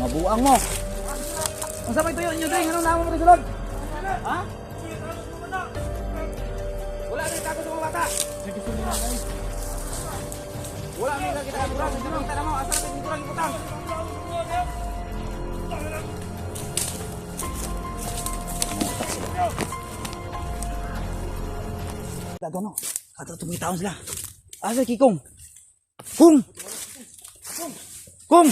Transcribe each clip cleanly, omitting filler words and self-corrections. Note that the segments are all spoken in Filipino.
Mabuang mo. Ang sabay tuyo nyo, Dring. Anong namo mo ito sulod? Ha? Wala na itago sa mga bata. Wala na kita kaburang. Hindi kita na mo. Asa natin yung kurang iputang. Gagano. Ato tumitaon sila. Asa Kikong? Kung! Kung!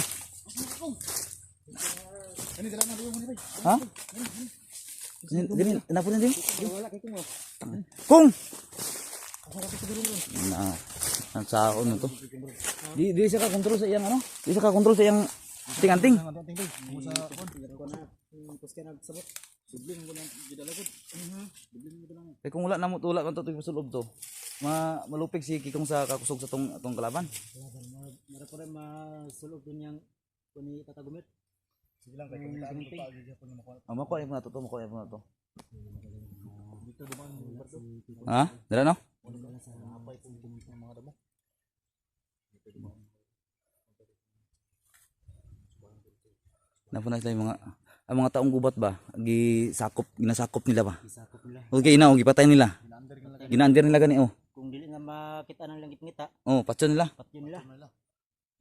Ha? Gani, napunin din? Kung! Ang sao na to. Di siya ka kontrol sa iyang ano? Di siya ka kontrol sa iyang ting-anting. Eh kung wala na mo tulak man to sa loob to. Malupig si Kikong sa kakusog sa atong kalaban. Mara pa rin masulog din yung kuni tatagumit. Sige lang kay kumitaan ko pa agad ko na makuha. Makuha mo na to, makuha mo na to. Ha? Dala no? Napuna sila yung mga taong gubat ba? Ginasakop nila ba? Okay na, gipatay nila. Ginaandir nila gani oh. Kung dili nga makita ng langit ngita. Oh, patyon nila. Patyon nila.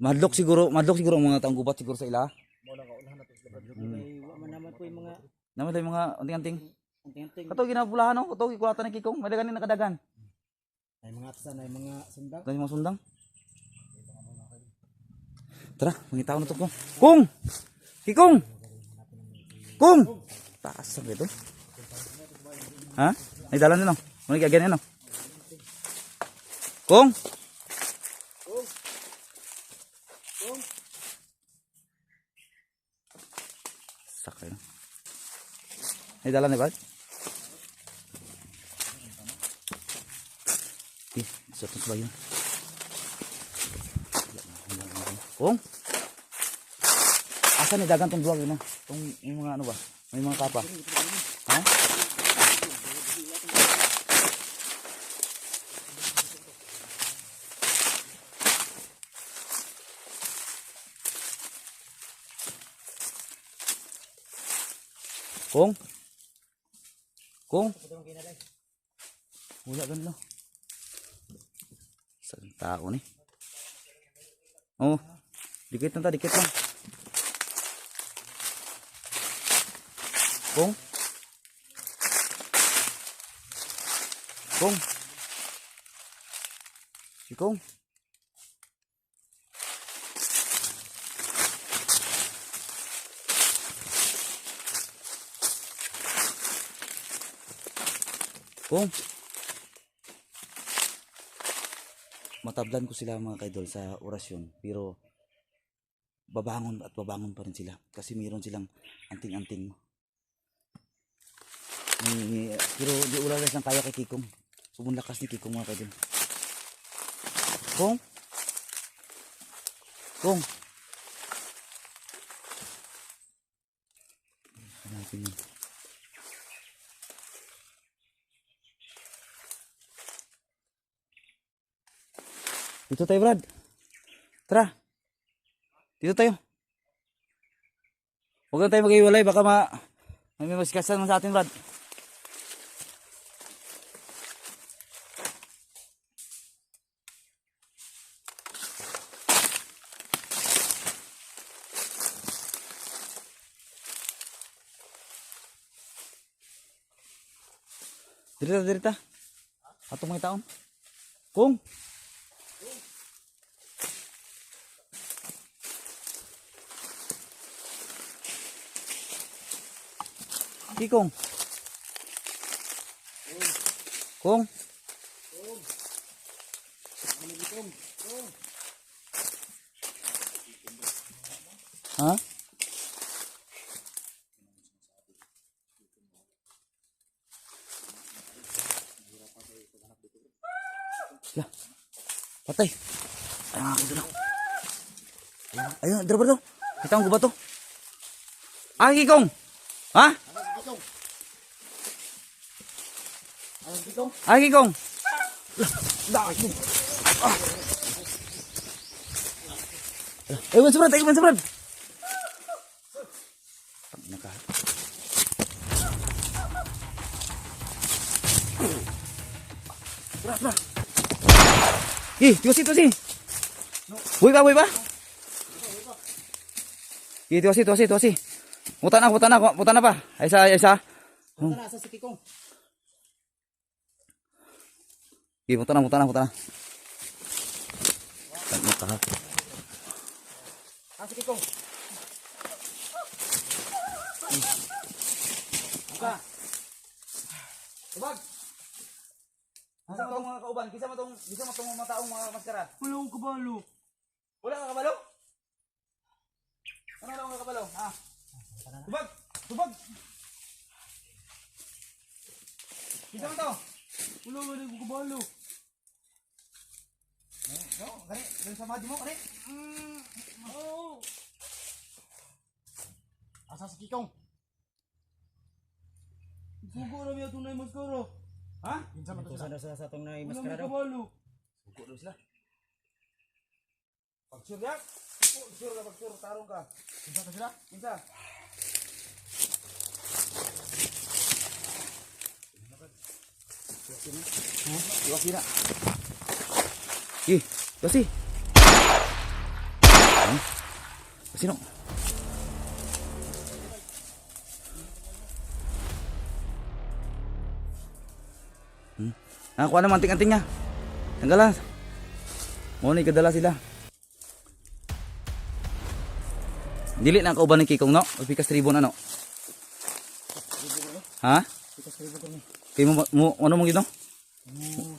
Madlok siguro ang mga taong gubat siguro sa ila. Wa man naman po yung mga Naman tayo mga anting-anting. anting-anting. Kato ginabulahan no, kato gikulatan ni Kikong, may dagan ni nakadagan. Ay mga atsan ay mga sundang. Dali mga sundang. Tara, mangitaon na to Kong. Kong! Kikong! Kong! Taas sa ito. Ha? Ay dalan din no. Muna kagyan no. Kong! Sakay no. Ay dalan ni ba? Sa ito sa bayan. Kung? Asa ni dagan tong duwag na? Tong yung mga ano ba? May mga kapa. Ha? Kung? Kung? Wala ganun no. Sa tao ni. Oh. Dikit lang ta, dikit lang. Kung? Kung? Si Kung? Kung? Matablan ko sila mga kaidol sa orasyon, pero babangon at babangon pa rin sila kasi mayroon silang anting-anting. Pero di ulalas lang kaya kay Kikong. Subong lakas ni Kikong mga kaidol. Kung? Kung? Hanapin yun. Dito tayo, Brad. Tara. Dito tayo. Huwag lang tayo mag-iwalay. Baka may masikasan sa atin, Brad. Dirita. Atong mga taon. Kung? Kikong. Kung. Ha? Ya. Patay. Ayun, ako doon. Ayun, dito ba to? Kita ang gubat to. Ah, Kikong. Ha? Ay, Kikong. Dahil mo. Ewan sa Brad. Tiwasi, tiwasi. Buhay pa, buhay pa. Tiwasi, tiwasi, tiwasi. Puta na pa. Ay isa. Punta na sa si Kikong. Puta na. Muta ha. Si Kikong. Buka. Tubag. Kisa mo itong mga kauban? Kisa mo itong mga taong mga maskara? Wala akong kabalo. Wala ka kabalo? Ano lang ka kabalo? Ha? Tubag! Tubag! Kisa mo ito? Wala akong kabalo. No, kani, dun sa madi mo, kani. Oo. Asa si Kikong? Sugo na miya tunay maskara. Ha? Pinsa man to sa atong na Wala maskara daw. kabalo. Suko daw sila. Pag-sure yak? Pag-sure, tarong ka. Pinsa to sila? Kinsa? Iwasi na. Iwasi. Iwasi no. Nakakuha na manting-anting niya. Tanggalan. Muna ikadala sila. Dili na kauban ng Kikong no? O pikas tribon ano? Ha? Pikas ribo ko ni. Kaya mo ano mong gino?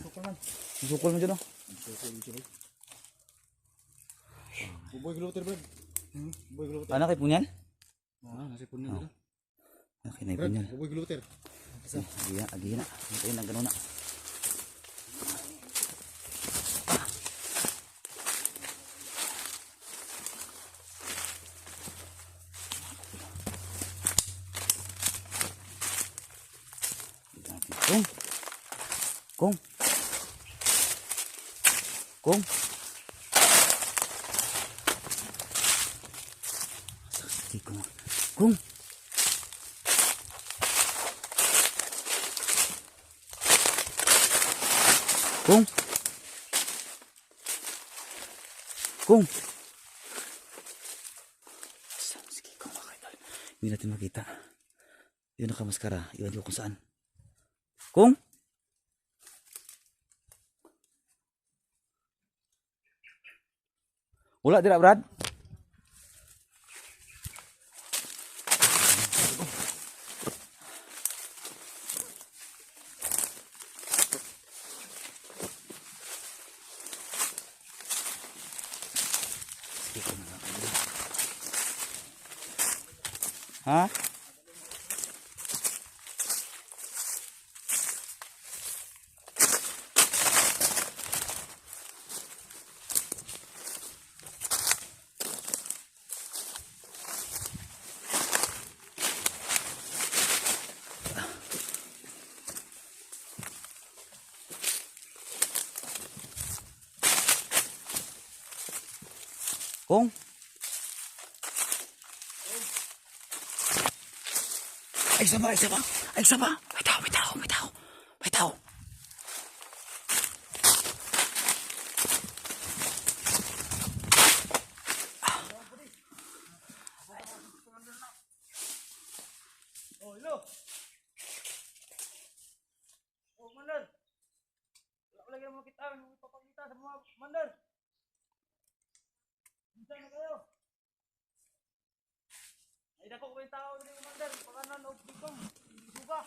Sukol man. Sukol mo dyan no? Buboy gluter bro. Buboy gluter. Ano kay punyan? Nasi pun na. Okay na punyan. Buboy gluter. Agi na. Ito na gano'n na. Kung. Kung. Sige, kung makakita. Hindi natin makita. Yun nakamaskara. Iwan ko kung saan. Kung? Wala tidak Brad? Ha? Kung? Ay, isa pa. May tao. Oh, hello. Oh, Mandar. Wala ko lagi naman kita. Ipapakita sa mga Mandar. Minsan na kayo. Ay, dako ko yung tao din Mandar. Pakanan o Kikong. Suga.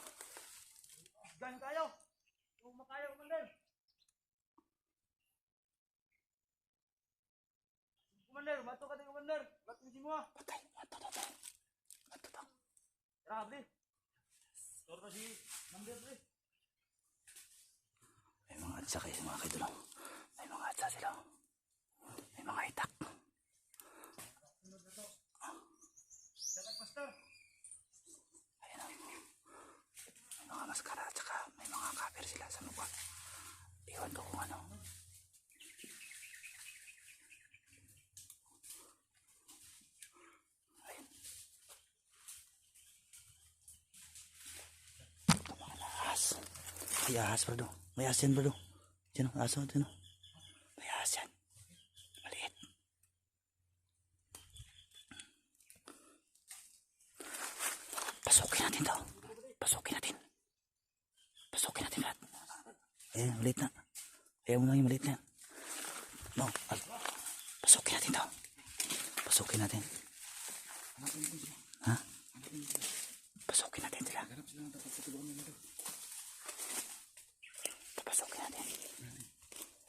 Gan kayo. Kung makayo Mandar. Mandar, bato ka din Mandar. Bato mo si mo. Patay. Tara, bli. Toro si Mandar, bli. May mga atsa kayo mga kaidolo. May mga atsa sila. May mga itak. Ayan o. May mga maskara at saka may mga cover sila sa mukha. Iwan ko kung ano. Ayan. Ito mga ahas. May ahas bro. May ahas yan bro. Diyan o, aso. Diyan o. May Pasukin natin to. Pasukin natin. Pasukin natin lahat. Eh, maliit na. Ayaw mo lang yung maliit na. No, pasukin natin to. Pasukin natin. Ha? Pasukin natin sila. Pasukin natin.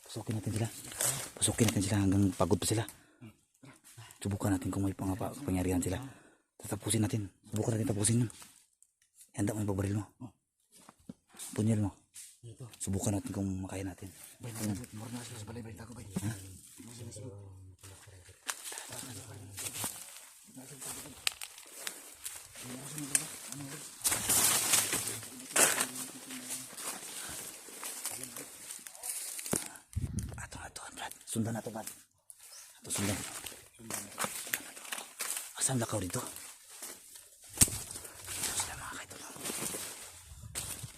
Pasukin natin sila. Pasukin natin sila hanggang pagod pa sila. Subukan natin kung may pangyarihan sila. Tatapusin natin. Subukan natin tapusin yun. Handa mo yung pagbaril mo. Punyal mo. Subukan natin kung makaya natin. Ha? Ato, Brad. Sundan nato, Brad. Ato, sundan. Asan lakaw dito? Sila mga kaidol.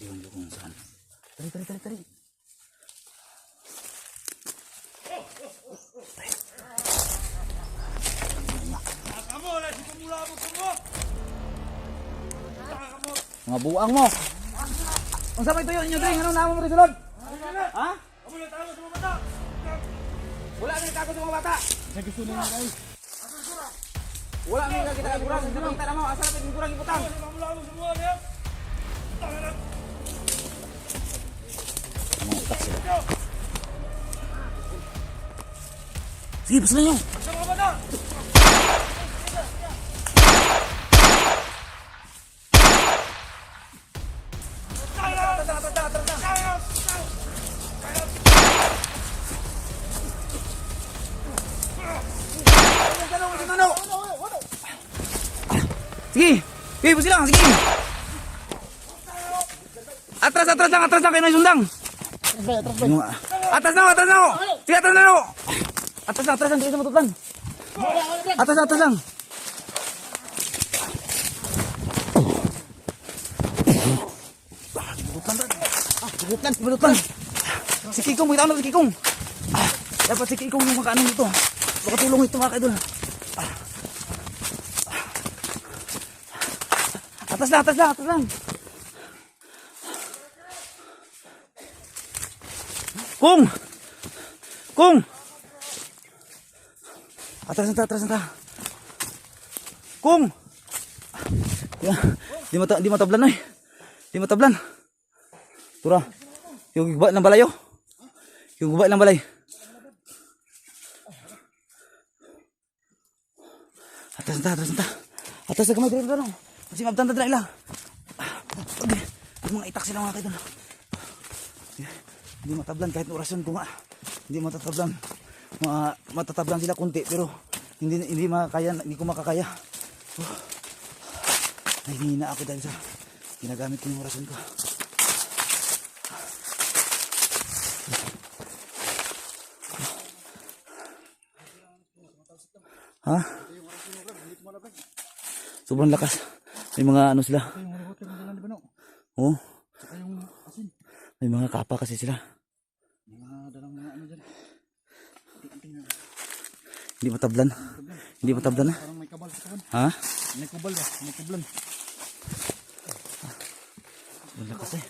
Iwan ko kung saan. Tari. Kamu, lagi pemula mo semua. Mga buang mo. Ang sabay tuyo inyo, Dring. Anong naman mo rin sulod? Ha? Kamu yang tahu semua mata. Wala na itago sa mga bata. Saya gusto na guys. Wala na kita kurang. Hindi kita na mo. Asal natin kurang iputang. Pemula mo semua ya. Mga utak sila. Sige, basta na nyo. Semua mata. Sige. Sige, busi lang. Sige. Atras lang. Kayo na yung sundang. Atras na. Sige, atras na. Atras lang. Dito sa matutlan. Atras lang. Matutlan. Si Kikong, kita na si Kikong. Dapat si Kikong yung makaano dito. Baka tulong ito mga kaidol. Atas lang. Kung. Atras na. Kung. Di matablan na eh. Di matablan. Tura. Yung guba ng balay oh. Yung guba ng balay. Atras na. Atras na kamay dito no. Kasi mabtanda na ilang. Okay. Mga itak sila mga kaidol. Hindi matablan kahit orasyon ko nga. Hindi matatablan. Matatablan sila kunti pero hindi ko makakaya. Nahihina ako dahil sa ginagamit ko yung orasyon ko. Ha? Sobrang lakas. May mga ano sila. Oo. May mga kapa kasi sila. Hindi matablan. Parang may kabal sa kawan. Ha? May kubal ba? May kublan. Sobrang lakas eh.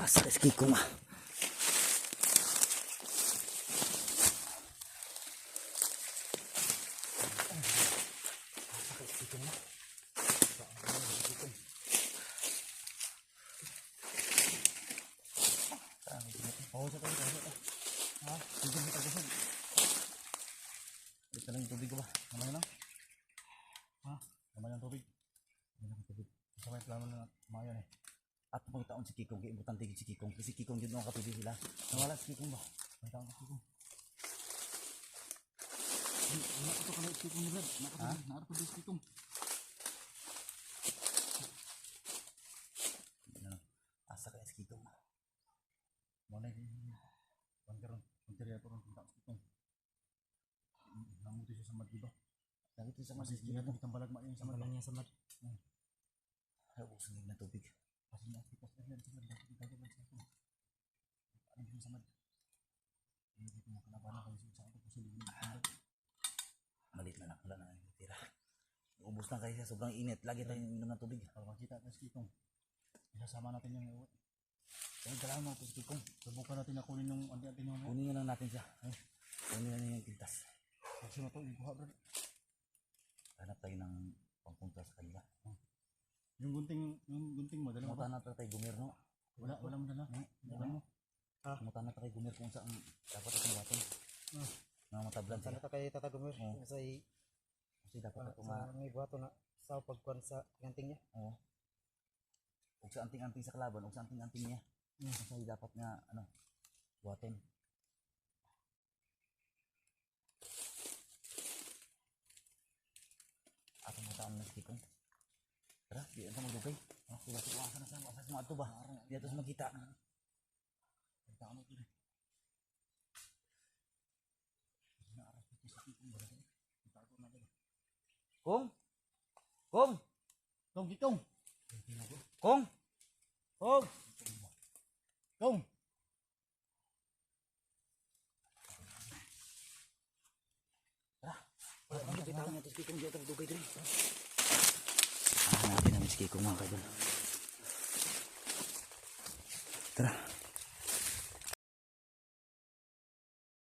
Asa eski ko nga. Ito lang yung tubig ko ba? Naman lang? Ha? Naman yung tubig? Naman yung tubig. Kasama yung plano na mayan eh. At may taon si Kikong, iibutan tigil si Kikong. Kasi Kikong dito nakatubig sila. Nawala si Kikong ba? May taon si Kikong. Nakatuto ka na si Kikong ni Brad. Nakatuto si Kikong. Asa kaya si Kikong. Wala yung pangkaroon. Pangkariya ko rin kung taon si Kikong. Namuti siya sa mad, diba? Nakita siya sa mad. Kitang balag niya sa mad. Niya sa mad. Ay, usungin na tubig. Kasi nakita siya sa mad. Bakit ikaw ba sa mad? Ano siya sa mad? Hindi ko makalabanan kasi sa akin. Kasi hindi ko maliit na wala na yung tira. ubos na kayo sa sobrang init. Lagi tayong inom ng tubig. Makita tayo si Kikong. Isasama natin yung iwan. Ay, kailangan mo ito si Kikong. Subukan natin na kunin yung anti-anti nyo. Kunin na lang natin siya. Ay, kunin na lang yung pintas. Kasi na ito, ikuha bro. Hanap tayo ng pangpunta sa kanila. Yung gunting mo, dala mo Pumunta ba? na tayo kay Gumer, no? Wala mo dala. Dala mo. Pumunta na tayo kay Gumer kung saan dapat itong baton. Mga matablan Sana sila. ta kay tatagumir Oo. sa Kasi dapat ito sa may buhato na sa pagkuan sa ganting niya. Oo. Huwag sa anting-anting sa kalaban, huwag sa anting-anting niya. Kasi dapat nga, ano, buhatin. Atong mataan na si Kikong. Tara, di ito magdugay. Diba ito, asan na sa mga ito ba? Di ito sa magkita. Tama ito rin. Kong! Kong! Kong, Kikong! Kong! Kong! Kong! Ang bitaw niya ito si Kikong, di ito magdugay rin. Hanapin namin si Kikong mga kaidol. Tara.